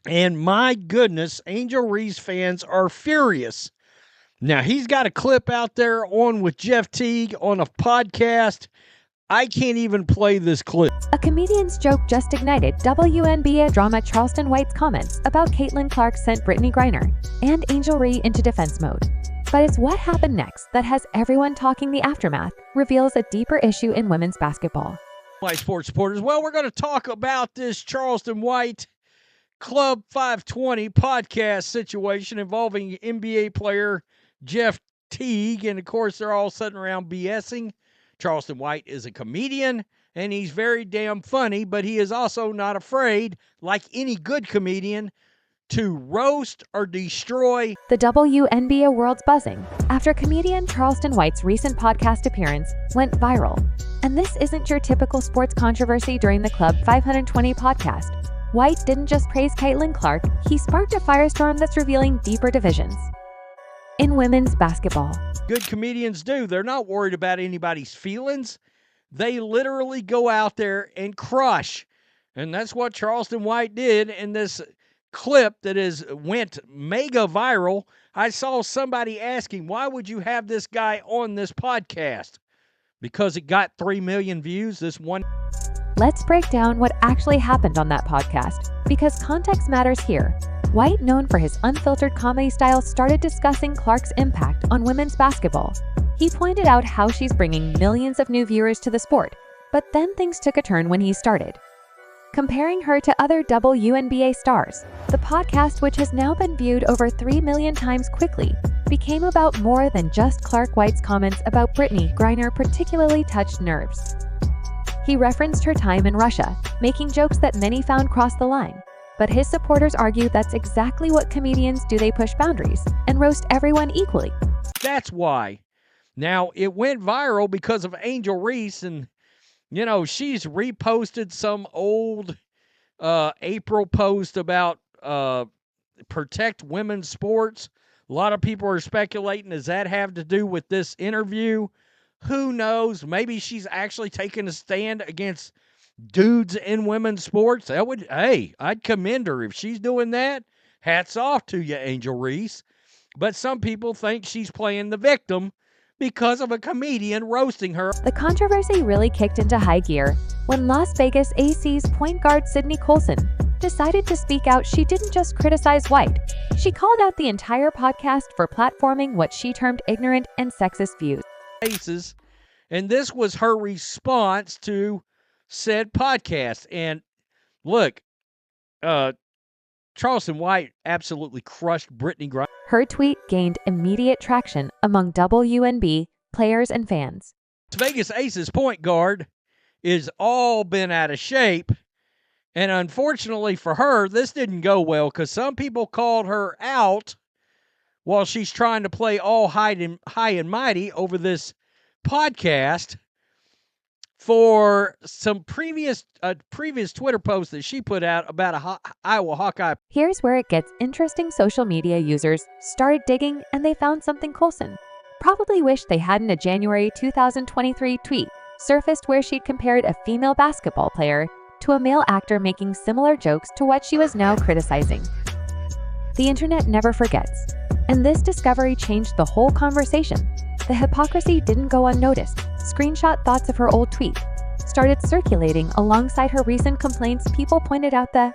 And my goodness, Angel Reese fans are furious. Now, he's got a clip out there on with Jeff Teague on a podcast. I can't even play this clip. A comedian's joke just ignited WNBA drama Charleston White's comments about Caitlin sent Brittney Griner and Angel Reese into defense mode. But it's what happened next that has everyone talking. The aftermath reveals a deeper issue in women's basketball. My sports supporters, well, we're going to talk about this Charleston White Club 520 podcast situation involving NBA player Jeff Teague. And, of course, they're all sitting around BSing. Charleston White is a comedian, and he's very damn funny, but he is also not afraid, like any good comedian, to roast or destroy. The WNBA world's buzzing after comedian Charleston White's recent podcast appearance went viral. And this isn't your typical sports controversy during the Club 520 podcast. White didn't just praise Caitlin Clark, he sparked a firestorm that's revealing deeper divisions in women's basketball. Good comedians do. They're not worried about anybody's feelings. They literally go out there and crush. And that's what Charleston White did in this clip that went mega viral. I saw somebody asking, why would you have this guy on this podcast? Because it got 3 million views, this one. Let's break down what actually happened on that podcast, because context matters here. White, known for his unfiltered comedy style, started discussing Clark's impact on women's basketball. He pointed out how she's bringing millions of new viewers to the sport, but then things took a turn when he started comparing her to other WNBA stars. The podcast, which has now been viewed over 3 million times, quickly became about more than just Clark. White's comments about Brittney Griner particularly touched nerves. He referenced her time in Russia, making jokes that many found crossed the line. But his supporters argue that's exactly what comedians do. They push boundaries and roast everyone equally. That's why. Now, it went viral because of Angel Reese, and, you know, she's reposted some old April post about protect women's sports. A lot of people are speculating, does that have to do with this interview? Who knows? Maybe she's actually taking a stand against dudes in women's sports. I'd commend her if she's doing that. Hats off to you, Angel Reese. But some people think she's playing the victim because of a comedian roasting her. The controversy really kicked into high gear when Las Vegas AC's point guard Sydney Colson decided to speak out. She didn't just criticize White. She called out the entire podcast for platforming what she termed ignorant and sexist views. And this was her response to said podcast. And look, Charleston White absolutely crushed Brittney Griner. Her tweet gained immediate traction among WNBA players and fans. Vegas Aces point guard is all been out of shape. And unfortunately for her, this didn't go well because some people called her out while she's trying to play all high and mighty over this podcast for some previous Twitter post that she put out about a Iowa Hawkeye. Here's where it gets interesting. Social media users started digging and they found something. Colson probably wished they hadn't. A January 2023 tweet surfaced where she'd compared a female basketball player to a male actor, making similar jokes to what she was now criticizing. The internet never forgets, and this discovery changed the whole conversation. The hypocrisy didn't go unnoticed. Screenshot thoughts of her old tweet started circulating alongside her recent complaints. People pointed out the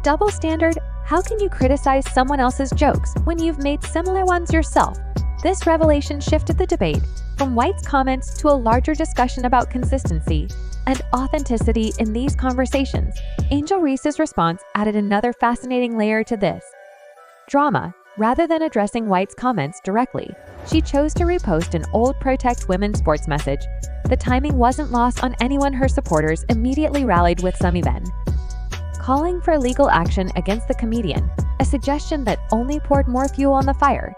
double standard. How can you criticize someone else's jokes when you've made similar ones yourself? This revelation shifted the debate from White's comments to a larger discussion about consistency and authenticity in these conversations. Angel Reese's response added another fascinating layer to this drama. Rather than addressing White's comments directly, she chose to repost an old Protect Women's Sports message. The timing wasn't lost on anyone. Her supporters immediately rallied, with some even calling for legal action against the comedian, a suggestion that only poured more fuel on the fire.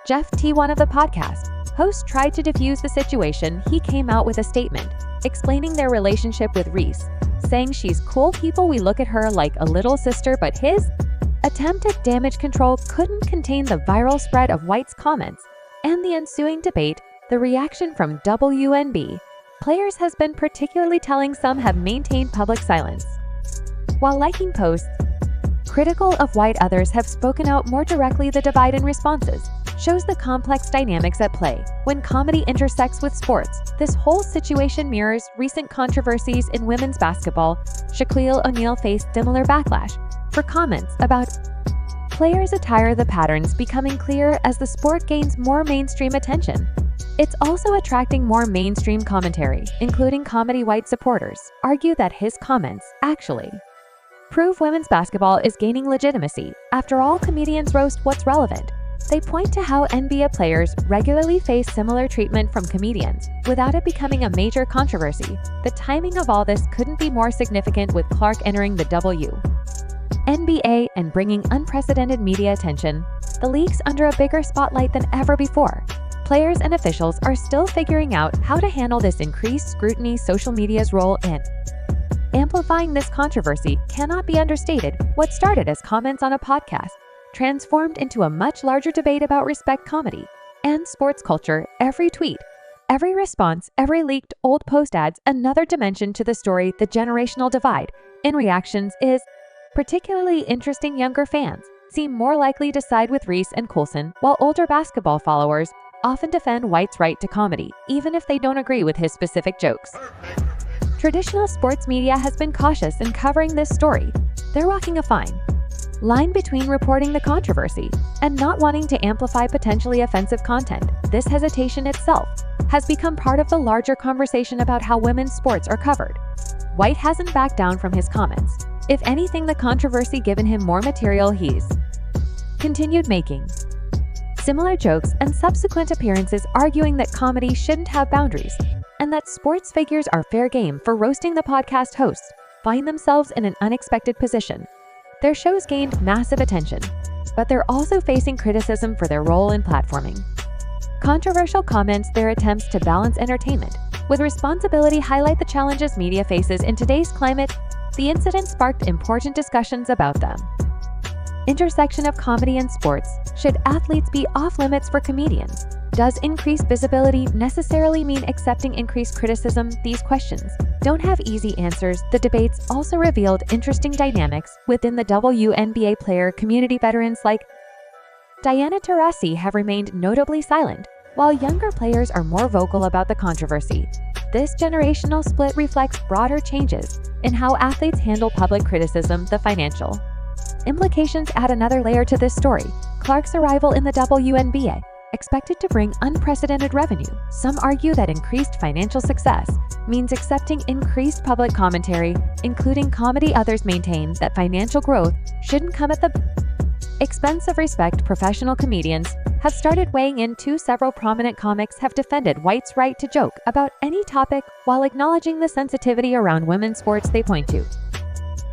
Jeff T., one of the podcast hosts, tried to defuse the situation. He came out with a statement explaining their relationship with Reese, saying she's cool people, we look at her like a little sister, but his attempt at damage control couldn't contain the viral spread of White's comments and the ensuing debate. The reaction from WNBA players has been particularly telling. Some have maintained public silence while liking posts, Critical of White, others have spoken out more directly. The divide in responses shows the complex dynamics at play when comedy intersects with sports. This whole situation mirrors recent controversies in women's basketball. Shaquille O'Neal faced similar backlash for comments about players' attire, the patterns becoming clear as the sport gains more mainstream attention. It's also attracting more mainstream commentary, including comedy. White supporters argue that his comments actually prove women's basketball is gaining legitimacy. After all, comedians roast what's relevant. They point to how NBA players regularly face similar treatment from comedians without it becoming a major controversy. The timing of all this couldn't be more significant, with Clark entering the WNBA and bringing unprecedented media attention. The league's under a bigger spotlight than ever before. Players and officials are still figuring out how to handle this increased scrutiny. Social media's role in amplifying this controversy cannot be understated. What started as comments on a podcast transformed into a much larger debate about respect, comedy, and sports culture. Every tweet, every response, every leaked old post adds another dimension to the story. The generational divide in reactions is particularly interesting. Younger fans seem more likely to side with Reese and Coulson, while older basketball followers often defend White's right to comedy, even if they don't agree with his specific jokes. Traditional sports media has been cautious in covering this story. They're walking a fine line between reporting the controversy and not wanting to amplify potentially offensive content. This hesitation itself has become part of the larger conversation about how women's sports are covered. White hasn't backed down from his comments. If anything, the controversy given him more material. He's continued making similar jokes and subsequent appearances, arguing that comedy shouldn't have boundaries and that sports figures are fair game. For roasting, the podcast hosts find themselves in an unexpected position. Their shows gained massive attention, but they're also facing criticism for their role in platforming controversial comments. Their attempts to balance entertainment with responsibility highlight the challenges media faces in today's climate. The incident sparked important discussions about them intersection of comedy and sports. Should athletes be off limits for comedians? Does increased visibility necessarily mean accepting increased criticism? These questions don't have easy answers. The debates also revealed interesting dynamics within the WNBA player community. Veterans like Diana Taurasi have remained notably silent, while younger players are more vocal about the controversy. This generational split reflects broader changes in how athletes handle public criticism. The financial implications add another layer to this story. Clark's arrival in the WNBA expected to bring unprecedented revenue. Some argue that increased financial success means accepting increased public commentary, including comedy. Others maintain that financial growth shouldn't come at the expense of respect. Professional comedians have started weighing in too. Several prominent comics have defended White's right to joke about any topic while acknowledging the sensitivity around women's sports. They point to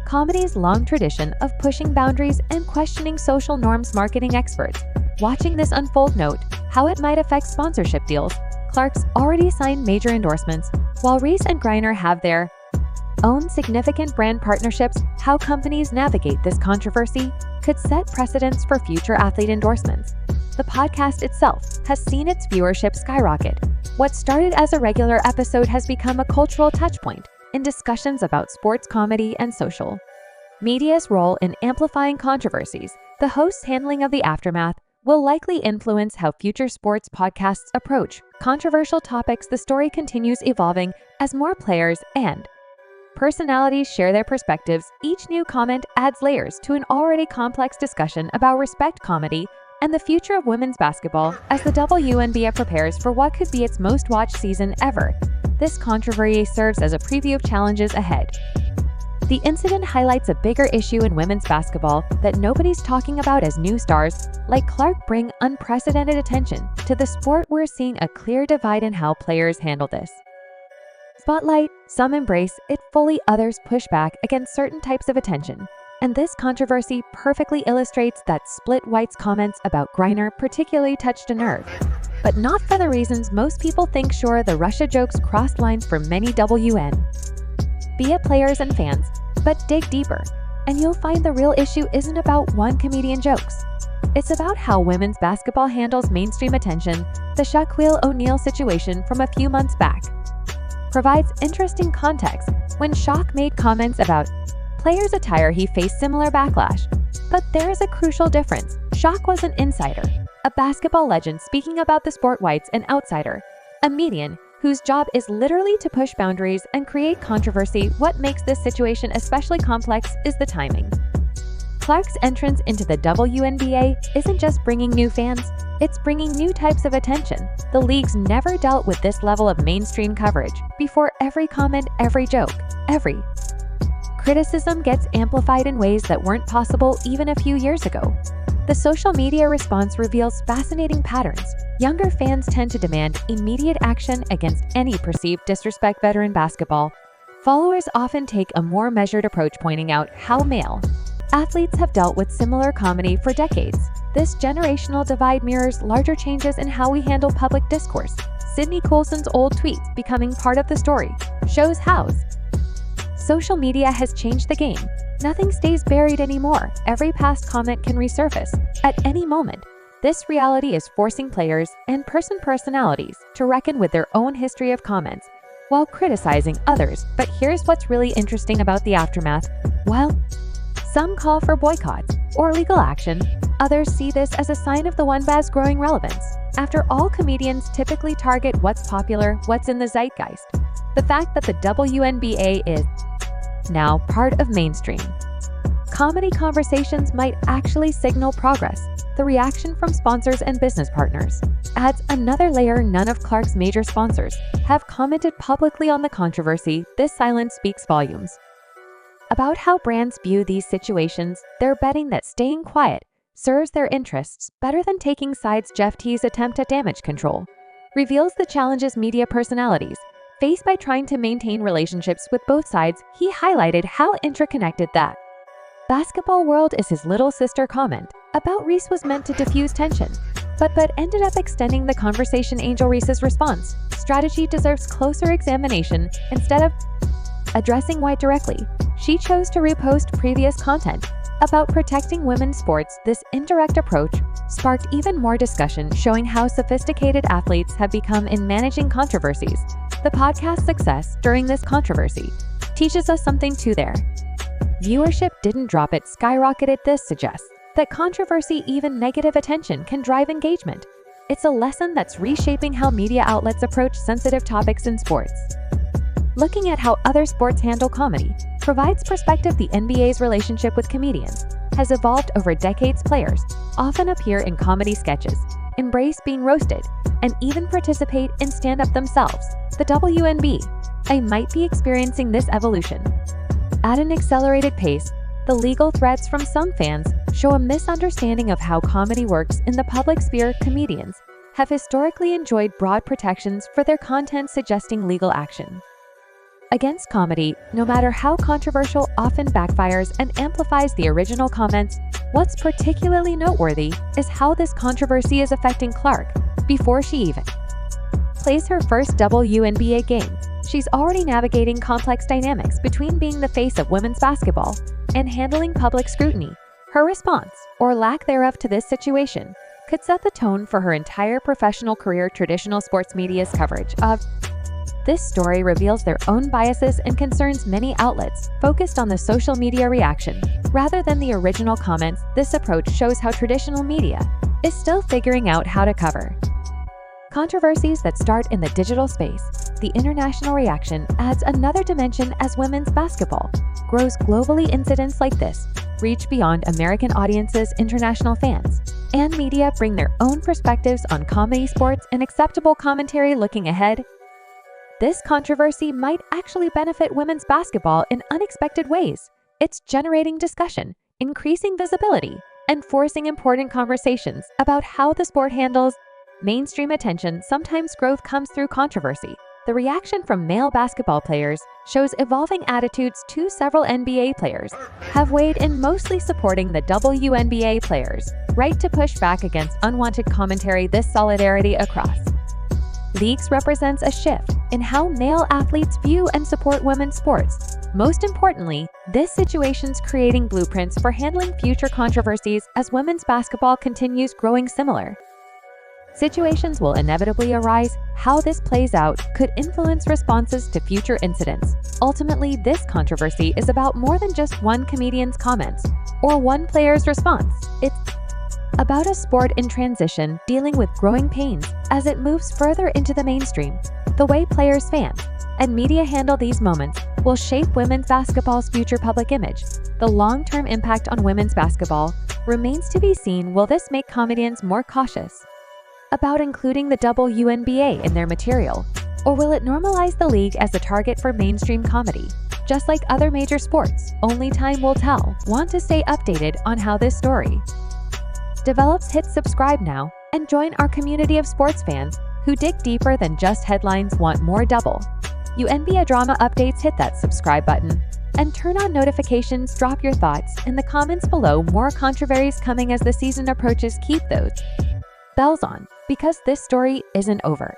comedy's long tradition of pushing boundaries and questioning social norms. Marketing experts watching this unfold note how it might affect sponsorship deals. Clark's already signed major endorsements, while Reese and Griner have their own significant brand partnerships. How companies navigate this controversy could set precedents for future athlete endorsements. The podcast itself has seen its viewership skyrocket. What started as a regular episode has become a cultural touchpoint in discussions about sports, comedy, and social media's role in amplifying controversies. The host's handling of the aftermath will likely influence how future sports podcasts approach controversial topics. The story continues evolving as more players and personalities share their perspectives. Each new comment adds layers to an already complex discussion about respect, comedy, and the future of women's basketball as the WNBA prepares for what could be its most watched season ever. This controversy serves as a preview of challenges ahead. The incident highlights a bigger issue in women's basketball that nobody's talking about as new stars like Clark bring unprecedented attention to the sport. We're seeing a clear divide in how players handle this spotlight. Some embrace it fully, others push back against certain types of attention. And this controversy perfectly illustrates that split. White's comments about Griner particularly touched a nerve, but not for the reasons most people think. Sure, the Russia jokes crossed lines for many WNBA players and fans, but dig deeper, and you'll find the real issue isn't about one comedian jokes. It's about how women's basketball handles mainstream attention. The Shaquille O'Neal situation from a few months back provides interesting context. When Shaq made comments about players' attire, he faced similar backlash. But there is a crucial difference. Shock was an insider, a basketball legend speaking about the sport. White's an outsider, a median whose job is literally to push boundaries and create controversy. What makes this situation especially complex is the timing. Clark's entrance into the WNBA isn't just bringing new fans, it's bringing new types of attention. The league's never dealt with this level of mainstream coverage. Before, every comment, every joke, every criticism gets amplified in ways that weren't possible even a few years ago. The social media response reveals fascinating patterns. Younger fans tend to demand immediate action against any perceived disrespect. Veteran basketball followers often take a more measured approach, pointing out how male athletes have dealt with similar comedy for decades. This generational divide mirrors larger changes in how we handle public discourse. Sydney Coulson's old tweets becoming part of the story shows how social media has changed the game. Nothing stays buried anymore. Every past comment can resurface at any moment. This reality is forcing players and personalities to reckon with their own history of comments while criticizing others. But here's what's really interesting about the aftermath. While some call for boycotts or legal action, others see this as a sign of the WNBA's growing relevance. After all, comedians typically target what's popular, what's in the zeitgeist. The fact that the WNBA is now part of mainstream comedy conversations might actually signal progress. The reaction from sponsors and business partners adds another layer. None of Clark's major sponsors have commented publicly on the controversy. This silence speaks volumes about how brands view these situations. They're betting that staying quiet serves their interests better than taking sides. Jeff T's attempt at damage control reveals the challenges media personalities face by trying to maintain relationships with both sides. He highlighted how interconnected that basketball world is. His little sister comment about Reese was meant to diffuse tension, but ended up extending the conversation. Angel Reese's response strategy deserves closer examination. Instead of addressing White directly, she chose to repost previous content about protecting women's sports. This indirect approach sparked even more discussion, showing how sophisticated athletes have become in managing controversies. The podcast's success during this controversy teaches us something too. Their viewership didn't drop, it skyrocketed. This suggests that controversy, even negative attention, can drive engagement. It's a lesson that's reshaping how media outlets approach sensitive topics in sports. Looking at how other sports handle comedy provides perspective. The NBA's relationship with comedians has evolved over decades. Players often appear in comedy sketches, embrace being roasted, and even participate in stand-up themselves. The WNBA might be experiencing this evolution at an accelerated pace. The legal threats from some fans show a misunderstanding of how comedy works in the public sphere. Comedians have historically enjoyed broad protections for their content, suggesting legal action against comedy, no matter how controversial, often backfires and amplifies the original comments. What's particularly noteworthy is how this controversy is affecting Clark. Before she even plays her first WNBA game, she's already navigating complex dynamics between being the face of women's basketball and handling public scrutiny. Her response, or lack thereof, to this situation could set the tone for her entire professional career. Traditional sports media's coverage of this story reveals their own biases and concerns. Many outlets focused on the social media reaction rather than the original comments. This approach shows how traditional media is still figuring out how to cover controversies that start in the digital space. The international reaction adds another dimension as women's basketball grows globally. Incidents like this reach beyond American audiences. International fans and media bring their own perspectives on comedy, sports, and acceptable commentary. Looking ahead, this controversy might actually benefit women's basketball in unexpected ways. It's generating discussion, increasing visibility, and forcing important conversations about how the sport handles mainstream attention. Sometimes growth comes through controversy. The reaction from male basketball players shows evolving attitudes too. Several NBA players have weighed in, mostly supporting the WNBA players' right to push back against unwanted commentary. This solidarity across leagues represents a shift in how male athletes view and support women's sports. Most importantly, this situation's creating blueprints for handling future controversies as women's basketball continues growing. Similar Situations will inevitably arise. How this plays out could influence responses to future incidents. Ultimately, this controversy is about more than just one comedian's comments or one player's response. It's about a sport in transition dealing with growing pains as it moves further into the mainstream. The way players, fans, and media handle these moments will shape women's basketball's future public image. The long-term impact on women's basketball remains to be seen. Will this make comedians more cautious about including the WNBA in their material, or will it normalize the league as a target for mainstream comedy? Just like other major sports, only time will tell. Want to stay updated on how this story develops? Hit subscribe now and join our community of sports fans who dig deeper than just headlines. Want more WNBA drama updates? Hit that subscribe button and turn on notifications. Drop your thoughts in the comments below. More controversies coming as the season approaches. Keep those bells on, because this story isn't over.